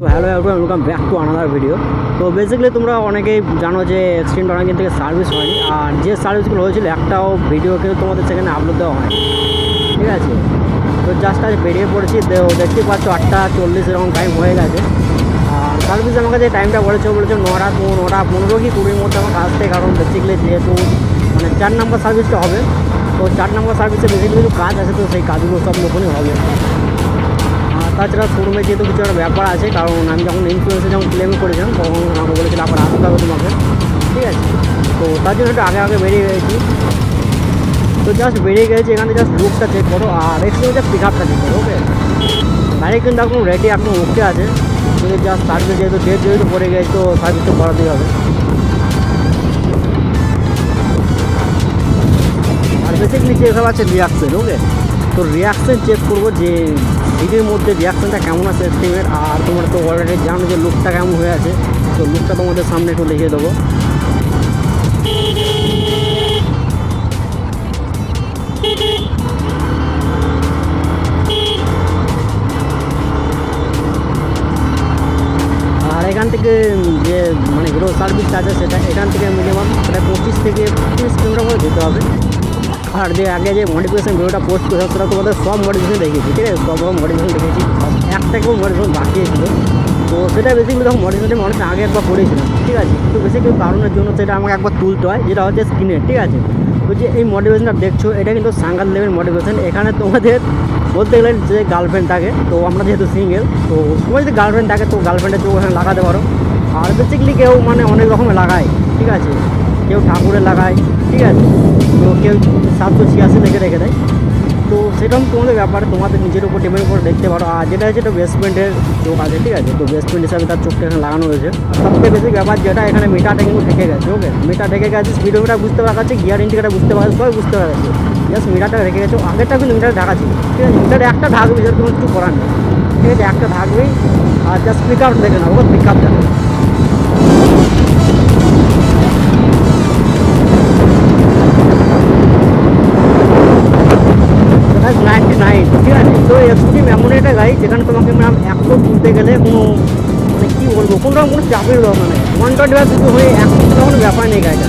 Hello everyone, welcome back to another video. তো basically তোমরা অনেকেই জানো যে এক্সট্রিম অনেকদিন থেকে সার্ভিস হয়নি, আর যে সার্ভিসগুলো হয়েছিল একটাও ভিডিও কিন্তু তোমাদের সেখানে আপলোড দেওয়া হয়, ঠিক আছে। তো জাস্ট আজ বেরিয়ে পড়েছি, দেখতে পাচ্ছ 8:40 এরকম টাইম হয়ে গেছে। আর সার্ভিস আমাকে যে টাইমটা বলেছে 9:15 কি 20-র মধ্যে আমাকে আসতে, কারণ বেসিক্যালি যেহেতু মানে 4 নম্বর সার্ভিসটা হবে, তো 4 নম্বর সার্ভিসে বেসিক্যালি কিছু কাজ আছে, তো সেই কাজগুলো সব নতুনই হবে। তাছাড়া শোরুমে যেহেতু কিছু একটা ব্যাপার আছে, কারণ আমি যখন ইন্স্যুরেন্সে যখন ক্লেম করেছিলাম তখন আমাকে বলেছিল আবার আসতে হবে তোমাকে, ঠিক আছে। তো তার জন্য একটু আগে বেরিয়ে গেছি। তো জাস্ট বেরিয়ে গেছি, এখানে জাস্ট লুকটা চেক করো আর এক্সট্রিমটা পিক আপটা চেক করো, ওকে। গাড়ি কিন্তু এখন রেডি, এখন ওকে আছে, কিন্তু জাস্ট সার্ভিস যেহেতু পড়ে গেছে, তো সার্ভিস তো করাতেই হবে। আর বেসিক্যালি চেক হওয়া আছে রিয়াকশন, ওকে। তো রিয়াকশান চেক করবো যে সিটির মধ্যে রিয়াকশানটা কেমন আছে স্টিমের। আর তোমরা তো অলরেডি জানো যে লুকটা কেমন হয়ে আছে, তো লুকটা তোমাদের সামনে একটু দেখিয়ে দেবো। আর এখান থেকে যে মানে হিরো সার্ভিস আছে সেটা এখান থেকে মিনিমাম প্রায় 25 থেকে 30 কিলোমিটার করে যেতে হবে। আর যে আগে যে মডিফিকেশন ভিডিওটা পোস্ট করেছিলাম সেটা তোমাদের সব মডিফিকেশন দেখেছি, ঠিক আছে, সব মডিফিকেশন দেখেছি, একটা কেউ মডিফিকেশন বাকি ছিল। তো সেটা বেসিক্যালি তখন মডিফিকেশন অনেক আগে একবার করেছিলাম, ঠিক আছে। তো বেসিক্যালি কারণের জন্য সেটা আমাকে একবার তুলতে হয়, যেটা হচ্ছে স্ক্রিনে, ঠিক আছে। তো যে এই মডিফিকেশনটা দেখছো এটা কিন্তু সাঙ্গাল লেভেল মডিফিকেশন। এখানে তোমাদের বলতে গেলে যে গার্লফ্রেন্ড থাকে, তো আমরা যেহেতু সিঙ্গেল, তো তোমার যদি গার্লফ্রেন্ড থাকে তো গার্লফ্রেন্ডের চোখ এখানে লাগাতে পারো। আর বেসিক্যালি কেউ মানে অনেক রকমের লাগায়, ঠিক আছে, কেউ ঠাকুরে লাগায়, ঠিক আছে, তো কেউ 786 থেকে রেখে দেয়। তো সেরকম তোমাদের ব্যাপারে তোমাদের নিজের উপর ডিপেন্ড করে দেখতে পারো। আর যেটা হচ্ছে এটা বেসমেন্টের চোখ আছে, ঠিক আছে, তো বেসমেন্ট হিসাবে তার চোখটা এখানে লাগানো হয়েছে। সবথেকে বেশি ব্যাপার যেটা এখানে মিটারটা কিন্তু ঠেকে গেছে, ওকে। মিটার ঠেকে গেছে, স্পিডোমিটার বুঝতে পারা যাচ্ছে, গিয়ার ইন্ডিকেটার বুঝতে পারা যাচ্ছে, সবাই বুঝতে পারা যাচ্ছে। জাস্ট মিটারটা রেখে গেছে, আগেরটা কিন্তু মিটার ঢাকা ছিল, ঠিক আছে। মিটার একটা ঢাকবে, যেটা তোমার কিছু করার নেই, ঠিক আছে, একটা ঢাকবেই। আর জাস্ট পিক আপ দেখে নাও, পিক আপটা 99, ঠিক আছে। তো এক্সট্রিম এমন একটা গাড়ি যেখানে তোমাকে একশো তুলতে গেলে কোনো মানে কী বলবো, কোনো চাপের দরকার নেই। 125 হয়ে 100 কোনো ব্যাপার নেই গাড়িটা।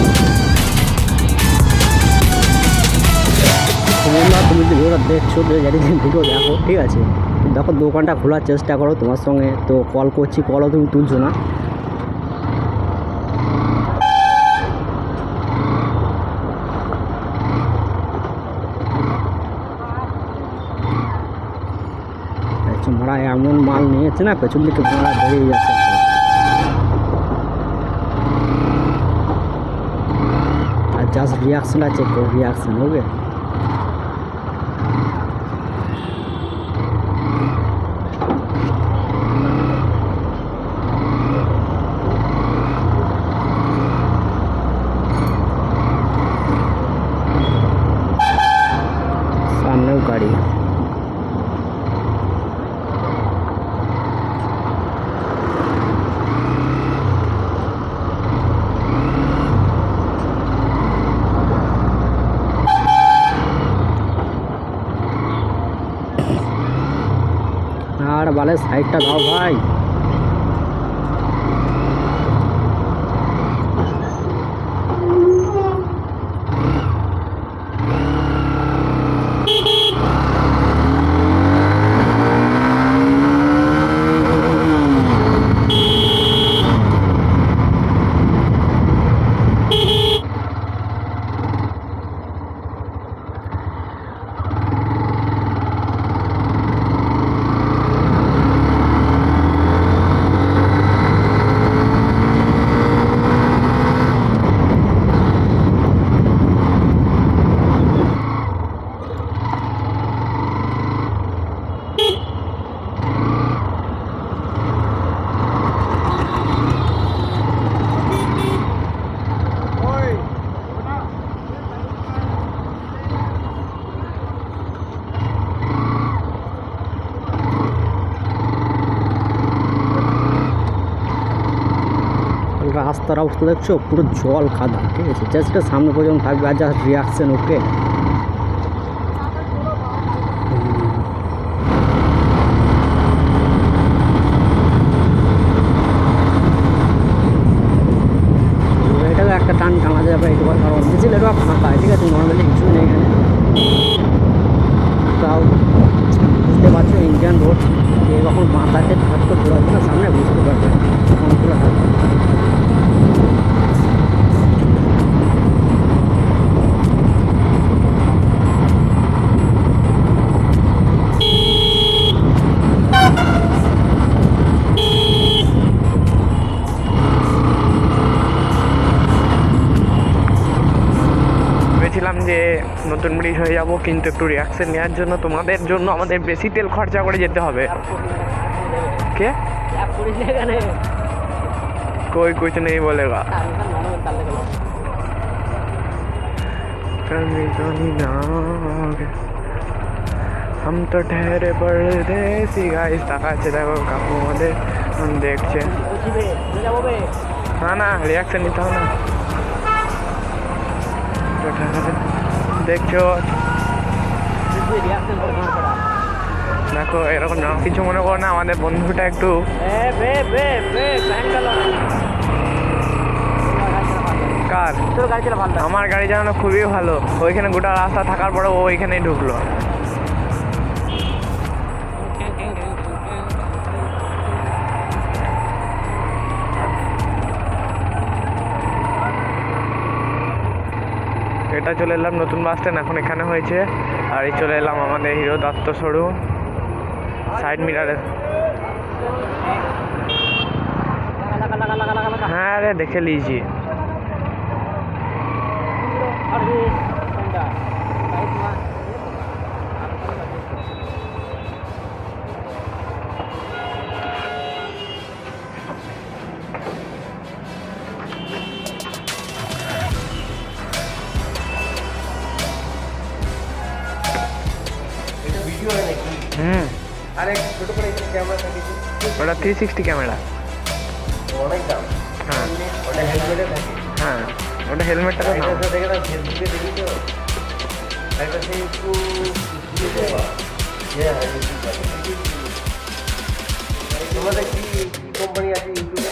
তোমরা তুমি যদি ভিডিওটা দেখছো, যদি ভিডিও দেখো, ঠিক আছে, দেখো দোকানটা খোলার চেষ্টা করো। তোমার সঙ্গে তো কল করছি, কলও তুমি তুলছো না। মারা এমন মাল নিয়েছে না, পেছন দিকে মারা বেরিয়ে যাচ্ছে। আর জাস্ট রিয়াকশনটা চেক করো, রিয়াকশন, ওকে। সামনেও গাড়ি, আর বলে সাইডটা দাও ভাই। রাস্তার অবস্থা দেখছো, পুরো জল কাদা, ঠিক আছে, জাস্ট সামনে পর্যন্ত থাকবে। আর জাস্ট রিয়াকশন, ওকে। নতুন ব্রিজ হয়ে যাব, কিন্তু একটু রিয়াকশন নেওয়ার জন্য তোমাদের জন্য আমাদের বেশি তেল খরচা করে যেতে হবে। কে कोई कुछ नहीं बोलेगा। हम तो ठहरे परदेसी गाइस দেখাচ্ছে দেখো কাকু আমাদের দেখছে না না রিয়াকশন নিতে হবে না দেখছো দেখো এরকম না কিছু মনে করো না আমাদের বন্ধুটা একটু কার আমার গাড়ি চালানো খুবই ভালো ওইখানে গোটা রাস্তা থাকার পরে ও ওইখানেই ঢুকলো এটা চলে এলাম নতুন বাস স্ট্যান্ড এখন এখানে হয়েছে আর এই চলে এলাম আমাদের হিরো দত্ত শোরুম সাইড মিরারে হ্যাঁ রে দেখে লিজি আরে ছোট করে এখানে ক্যামেরা থাকে ওটা 360 ক্যামেরা অনেক দাম হ্যাঁ ওটা হেলমেটে থাকে হ্যাঁ ওটা হেলমেটটা তো এটা দেখে না ফেসবুকে দেখি তো এটা সেই একটু তোমাদের কি কোম্পানি আছে ইউটিউবে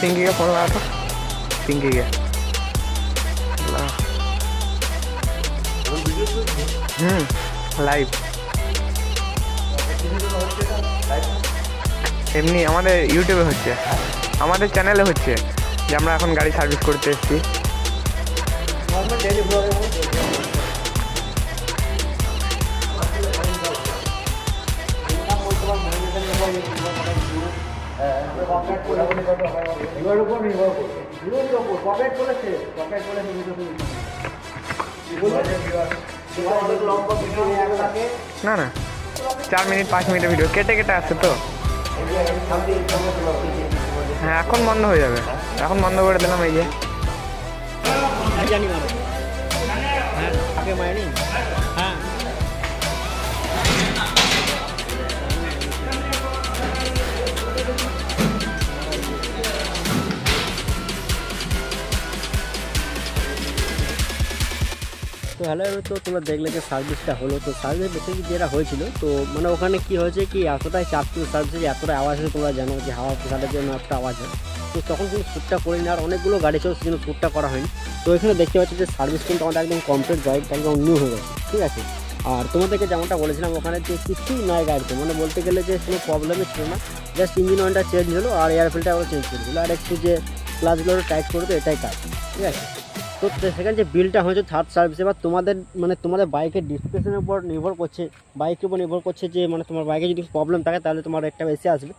पिंकी का फोन आया था पिंकी के লাইভ এমনি আমাদের ইউটিউবে হচ্ছে আমাদের চ্যানেলে হচ্ছে যে আমরা এখন গাড়ি সার্ভিস করতে এসেছি না না 4 মিনিট 5 মিনিটের ভিডিও কেটে কেটে আসছে তো হ্যাঁ এখন বন্ধ হয়ে যাবে এখন বন্ধ করে দিলাম এই যে হ্যাঁ তো হ্যালো তো তোমরা দেখলে যে সার্ভিসটা হলো তো সার্ভিস বেসিক্যালি যেটা হয়েছিল তো মানে ওখানে কি হয়েছে কি এতটাই চাপ ছিল সার্ভিসে এতটা আওয়াজ হয় তোমরা জানো যে হাওয়া ফোটার জন্য একটা আওয়াজ হয় তো তখন কিন্তু শ্যুটটা করিনি আর অনেকগুলো গাড়ি ছিল সেজন্য শ্যুটটা করা হয়নি তো এখানে দেখতে পাচ্ছি যে সার্ভিস কিন্তু আমাদের একদম কমপ্লিট বাইক একদম নিউ হয়ে গেছে ঠিক আছে আর তোমাদেরকে যেমনটা বলেছিলাম ওখানে যে কিছুই নয় গাড়িতে মানে বলতে গেলে যে কোনো প্রবলেমই ছিল না জাস্ট ইঞ্জিন অয়েলটা চেঞ্জ হলো আর এয়ার ফিল্টার আবার চেঞ্জ করে দিলো আর একটু যে ক্লাচগুলো টাইট করবে এটাই কাজ ঠিক আছে তো সেখানে যে বিলটা হয়েছে থার্ড সার্ভিস এবার তোমাদের মানে তোমাদের বাইকের ডিসক্রিপশনের উপর নির্ভর করছে বাইকের উপর নির্ভর করছে যে মানে তোমার বাইকে যদি প্রবলেম থাকে তাহলে তোমার রেটটা বেশি আসবে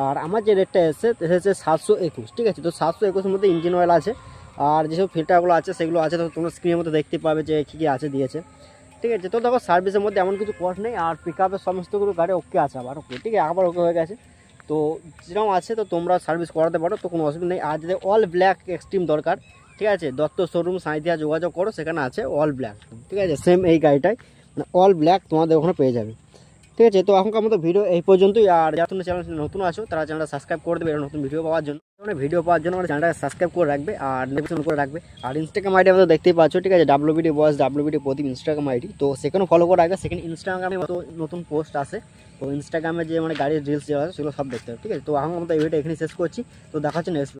আর আমার যে রেটটা এসেছে 721 ঠিক আছে তো 721 মধ্যে ইঞ্জিন অয়েল আছে আর যেসব ফিল্টারগুলো আছে সেগুলো আছে তো তোমরা স্ক্রিনের মধ্যে দেখতে পাবে যে কী কী আছে দিয়েছে ঠিক আছে তো দেখো সার্ভিসের মধ্যে এমন কিছু কস্ট নেই আর পিক আপের সমস্তগুলো গাড়ি ওকে আছে আবার ওকে ঠিক আছে আবার ওকে হয়ে গেছে তো যেরকম আছে তো তোমরা সার্ভিস করাতে পারো তো কোনো অসুবিধা নেই আর যদি অল ব্ল্যাক এক্সট্রিম দরকার ঠিক আছে দত্ত শোরুম সাঁইথিয়া যোগাযোগ করো সেখানে আছে অল ব্ল্যাক ঠিক আছে সেম এই গাড়িটাই মানে অল ব্ল্যাক তোমাদের ওখানে পেয়ে যাবে ঠিক আছে তো এখনকার মতো ভিডিও এই পর্যন্তই আর যারা তোমরা চ্যানেল নতুন আছো তারা চ্যানেলটা সাবস্ক্রাইব করে দেবে নতুন ভিডিও পাওয়ার জন্য আমার চ্যানেলটাকে সাবস্ক্রাইব করে রাখবে আর নোটিফিকেশন করে রাখবে আর ইনস্টাগ্রাম আইডি আমাদের দেখতেই পাচ্ছ ঠিক আছে WBD বয়েস WBD প্রদীপ ইনস্টাগ্রাম আইডি তো সেখানেও ফলো করে রাখবে সেখানে ইনস্টাগ্রামে নতুন পোস্ট আসে তো ইনস্টাগ্রামে যে মানে গাড়ির রিলস যেগুলো আছে সেগুলো সব দেখতে হবে ঠিক আছে তো এখন মতো এই ভিডিও এখানে শেষ করছি তো দেখা হচ্ছে নেক্সট